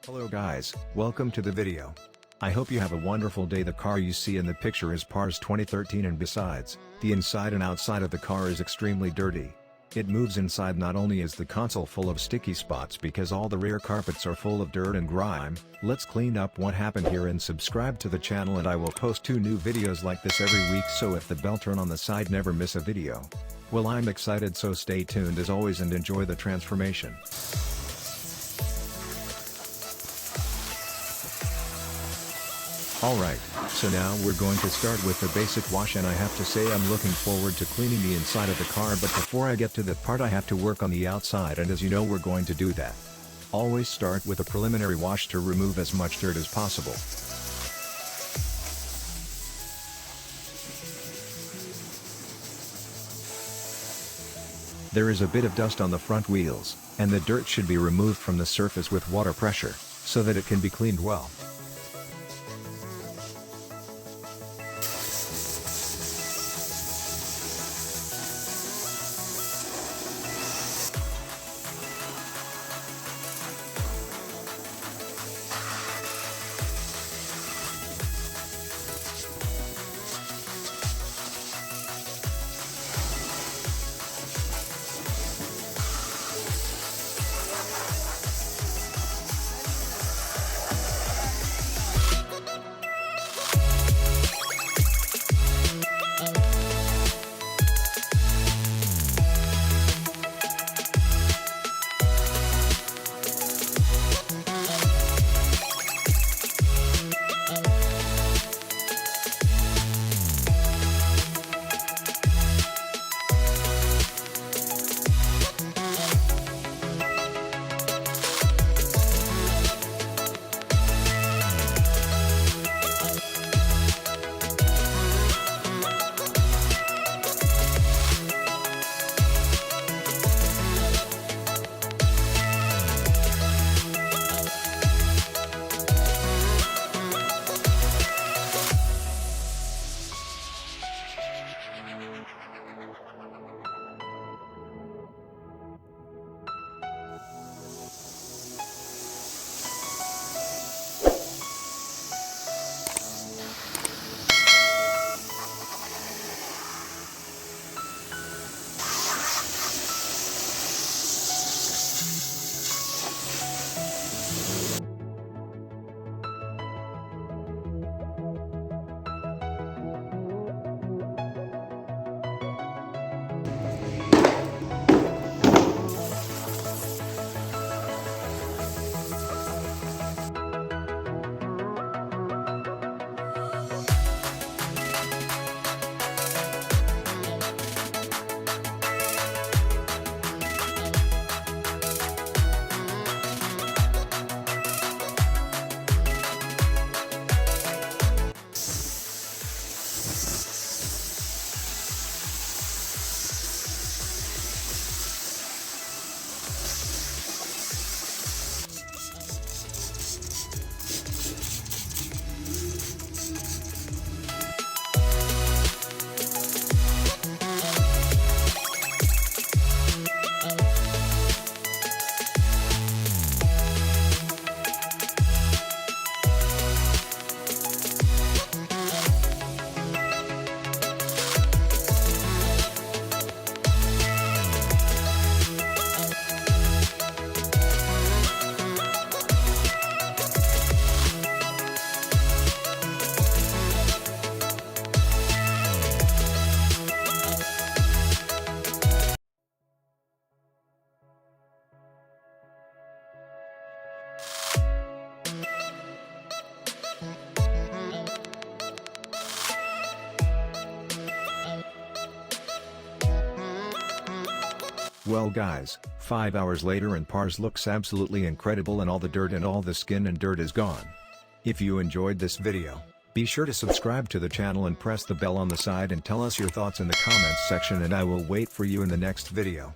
Hello guys, welcome to the video. I hope you have a wonderful day. The car you see in the picture is Pars 2013, and besides, the inside and outside of the car is extremely dirty. It moves inside. Not only is the console full of sticky spots because all the rear carpets are full of dirt and grime, let's clean up what happened here and subscribe to the channel, and I will post 2 new videos like this every week, so if the bell turn on the side, never miss a video. Well, I'm excited, so stay tuned as always and enjoy the transformation. Alright, so now we're going to start with the basic wash, and I have to say I'm looking forward to cleaning the inside of the car, but before I get to that part I have to work on the outside, and as you know we're going to do that. Always start with a preliminary wash to remove as much dirt as possible. There is a bit of dust on the front wheels, and the dirt should be removed from the surface with water pressure, so that it can be cleaned well. Well guys, 5 hours later and Pars looks absolutely incredible, and all the dirt and all the skin and dirt is gone. If you enjoyed this video, be sure to subscribe to the channel and press the bell on the side and tell us your thoughts in the comments section, and I will wait for you in the next video.